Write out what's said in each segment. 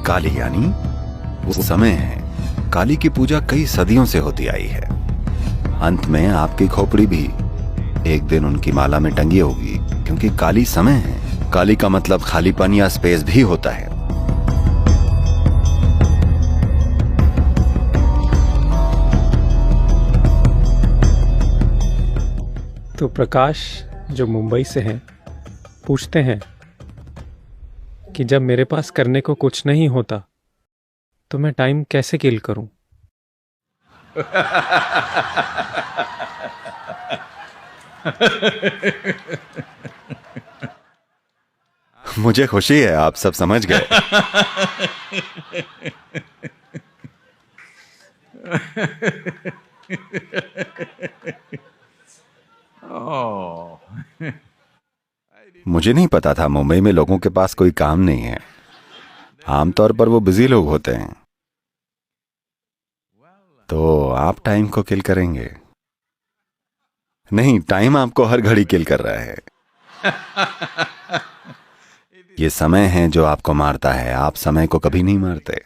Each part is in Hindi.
काली यानी वो समय है। काली की पूजा कई सदियों से होती आई है। अंत में आपकी खोपड़ी भी एक दिन उनकी माला में टंगी होगी, क्योंकि काली समय है। काली का मतलब खालीपन या स्पेस भी होता है। तो प्रकाश जो मुंबई से हैं पूछते हैं कि जब मेरे पास करने को कुछ नहीं होता तो मैं टाइम कैसे किल करूं। मुझे खुशी है आप सब समझ गए। मुझे नहीं पता था मुंबई में लोगों के पास कोई काम नहीं है। आमतौर पर वो बिजी लोग होते हैं। तो आप टाइम को किल करेंगे? नहीं, टाइम आपको हर घड़ी किल कर रहा है। ये समय है जो आपको मारता है, आप समय को कभी नहीं मारते।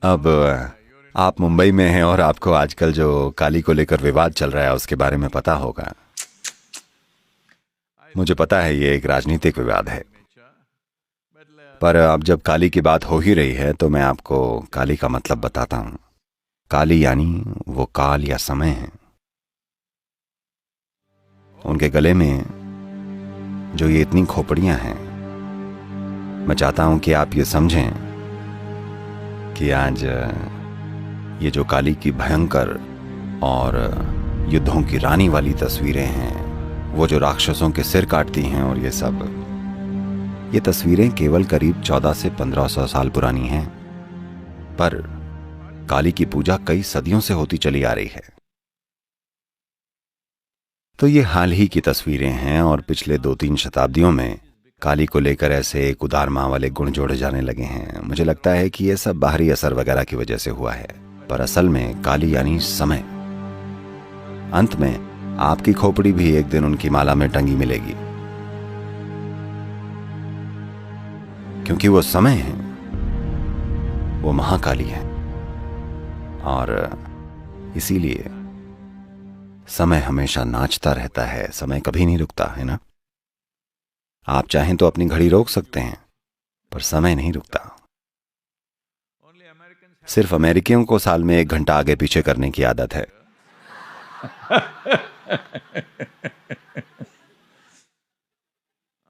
अब आप मुंबई में हैं और आपको आजकल जो काली को लेकर विवाद चल रहा है उसके बारे में पता होगा। मुझे पता है ये एक राजनीतिक विवाद है, पर अब जब काली की बात हो ही रही है तो मैं आपको काली का मतलब बताता हूं। काली यानी वो काल या समय है। उनके गले में जो ये इतनी खोपड़ियां हैं, मैं चाहता हूं कि आप ये समझें कि आज ये जो काली की भयंकर और युद्धों की रानी वाली तस्वीरें हैं, वो जो राक्षसों के सिर काटती हैं और ये सब, ये तस्वीरें केवल करीब 1400 से 1500 साल पुरानी हैं, पर काली की पूजा कई सदियों से होती चली आ रही है। तो ये हाल ही की तस्वीरें हैं और पिछले 2-3 शताब्दियों में काली को लेकर ऐसे एक उदार मां वाले गुण जोड़े जाने लगे हैं। मुझे लगता है कि ये सब बाहरी असर वगैरह की वजह से हुआ है, पर असल में काली यानी समय। अंत में आपकी खोपड़ी भी एक दिन उनकी माला में टंगी मिलेगी, क्योंकि वो समय है, वो महाकाली है। और इसीलिए समय हमेशा नाचता रहता है। समय कभी नहीं रुकता, है ना? आप चाहें तो अपनी घड़ी रोक सकते हैं, पर समय नहीं रुकता। सिर्फ अमेरिकियों को साल में 1 घंटा आगे पीछे करने की आदत है।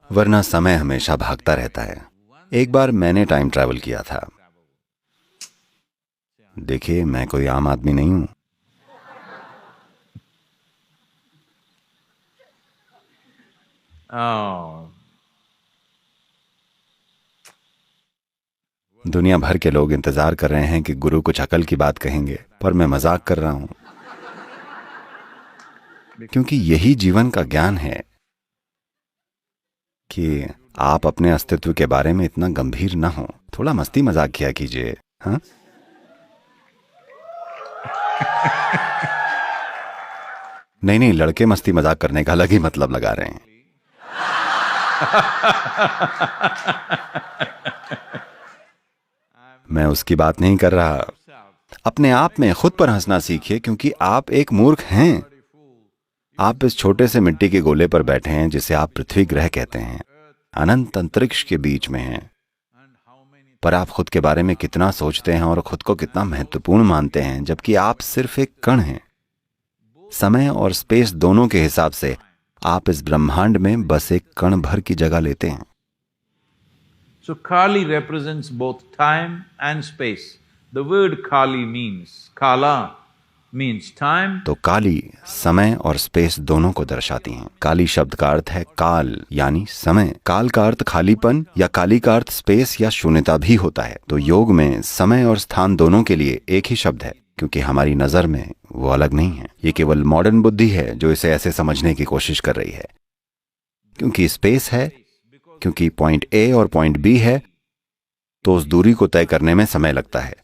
वरना समय हमेशा भागता रहता है। एक बार मैंने टाइम ट्रैवल किया था। देखिए, मैं कोई आम आदमी नहीं हूं। दुनिया भर के लोग इंतजार कर रहे हैं कि गुरु कुछ अकल की बात कहेंगे, पर मैं मजाक कर रहा हूं, क्योंकि यही जीवन का ज्ञान है कि आप अपने अस्तित्व के बारे में इतना गंभीर ना हो। थोड़ा मस्ती मजाक किया कीजिए, हाँ? नहीं नहीं, लड़के मस्ती मजाक करने का अलग ही मतलब लगा रहे हैं। मैं उसकी बात नहीं कर रहा। अपने आप में खुद पर हंसना सीखिए, क्योंकि आप एक मूर्ख हैं। आप इस छोटे से मिट्टी के गोले पर बैठे हैं जिसे आप पृथ्वी ग्रह कहते हैं, अनंत अंतरिक्ष के बीच में हैं। पर आप खुद के बारे में कितना सोचते हैं और खुद को कितना महत्वपूर्ण मानते हैं, जबकि आप सिर्फ एक कण हैं। समय और स्पेस दोनों के हिसाब से आप इस ब्रह्मांड में बस एक कण भर की जगह लेते हैं। So Kali represents both time and space. The word Kali means, Kala means time. तो काली समय और स्पेस दोनों को दर्शाती हैं। काली शब्द का अर्थ है काल यानी समय। काल का अर्थ खालीपन या काली का अर्थ स्पेस या शून्यता भी होता है। तो योग में समय और स्थान दोनों के लिए एक ही शब्द है, क्योंकि हमारी नजर में वो अलग नहीं है। ये केवल मॉडर्न बुद्धि है जो इसे ऐसे समझने की कोशिश कर रही है। क्योंकि स्पेस है, क्योंकि पॉइंट ए और पॉइंट बी है, तो उस दूरी को तय करने में समय लगता है।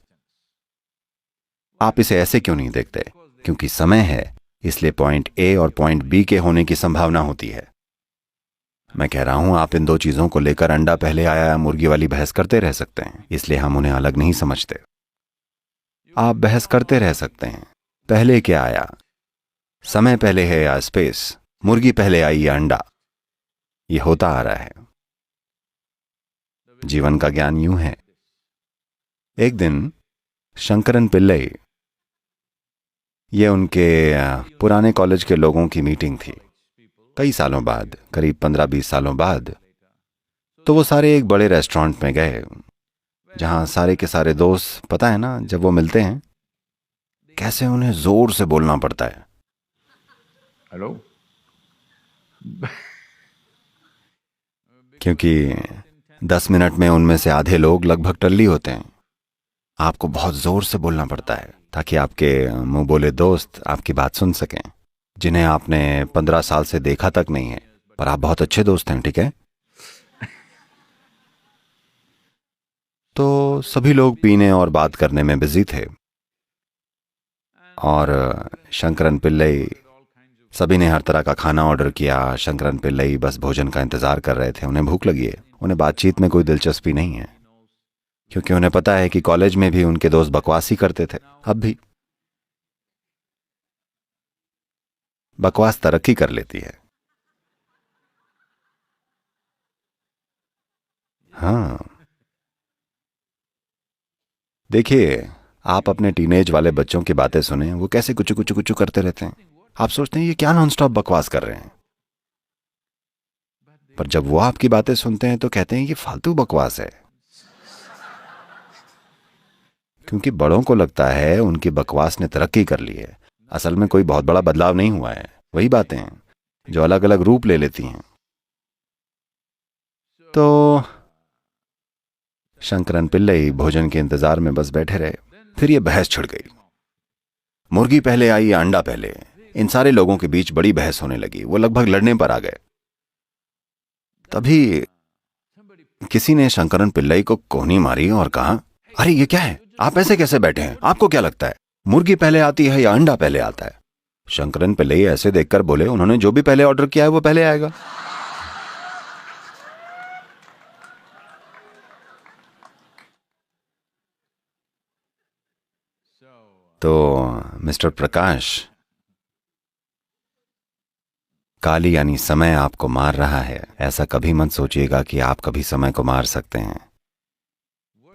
आप इसे ऐसे क्यों नहीं देखते? क्योंकि समय है, इसलिए पॉइंट ए और पॉइंट बी के होने की संभावना होती है। मैं कह रहा हूं आप इन दो चीजों को लेकर अंडा पहले आया या मुर्गी वाली बहस करते रह सकते हैं, इसलिए हम उन्हें अलग नहीं समझते। आप बहस करते रह सकते हैं, पहले क्या आया, समय पहले है या स्पेस, मुर्गी पहले आई या अंडा। ये होता आ रहा है। जीवन का ज्ञान यूं है। एक दिन शंकरन पिल्लई, ये उनके पुराने कॉलेज के लोगों की मीटिंग थी, कई सालों बाद, करीब 15-20 सालों बाद। तो वो सारे एक बड़े रेस्टोरेंट में गए जहां सारे के सारे दोस्त, पता है ना, जब वो मिलते हैं कैसे उन्हें जोर से बोलना पड़ता है। हेलो। क्योंकि 10 मिनट में उनमें से आधे लोग लगभग टल्ली होते हैं। आपको बहुत जोर से बोलना पड़ता है ताकि आपके मुंह बोले दोस्त आपकी बात सुन सकें, जिन्हें आपने 15 साल से देखा तक नहीं है, पर आप बहुत अच्छे दोस्त हैं, ठीक है। तो सभी लोग पीने और बात करने में बिजी थे और शंकरन पिल्लई, सभी ने हर तरह का खाना ऑर्डर किया। शंकरन पिल्लई बस भोजन का इंतजार कर रहे थे। उन्हें भूख लगी है, उन्हें बातचीत में कोई दिलचस्पी नहीं है, क्योंकि उन्हें पता है कि कॉलेज में भी उनके दोस्त बकवास ही करते थे। अब भी बकवास तरक्की कर लेती है। हाँ, देखिए, आप अपने टीनेज वाले बच्चों की बातें सुने, वो कैसे कुचू कुचू कुचू करते रहते हैं। आप सोचते हैं ये क्या नॉनस्टॉप बकवास कर रहे हैं, पर जब वो आपकी बातें सुनते हैं तो कहते हैं ये फालतू बकवास है। क्योंकि बड़ों को लगता है उनकी बकवास ने तरक्की कर ली है। असल में कोई बहुत बड़ा बदलाव नहीं हुआ है, वही बातें हैं जो अलग अलग रूप ले लेती हैं। तो शंकरन पिल्लई भोजन के इंतजार में बस बैठे रहे। फिर ये बहस छिड़ गई, मुर्गी पहले आई या अंडा पहले। इन सारे लोगों के बीच बड़ी बहस होने लगी, वो लगभग लड़ने पर आ गए। तभी किसी ने शंकरन पिल्लई को कोहनी मारी और कहा, अरे ये क्या है, आप ऐसे कैसे बैठे हैं, आपको क्या लगता है मुर्गी पहले आती है या अंडा पहले आता है। शंकरन पिल्लई ऐसे देखकर बोले, उन्होंने जो भी पहले ऑर्डर किया है वो पहले आएगा। तो मिस्टर प्रकाश, काली यानी समय आपको मार रहा है। ऐसा कभी मत सोचिएगा कि आप कभी समय को मार सकते हैं।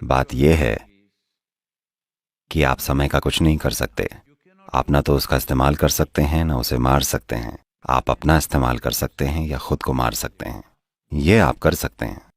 बात यह है कि आप समय का कुछ नहीं कर सकते। आप ना तो उसका इस्तेमाल कर सकते हैं, ना उसे मार सकते हैं। आप अपना इस्तेमाल कर सकते हैं या खुद को मार सकते हैं, ये आप कर सकते हैं।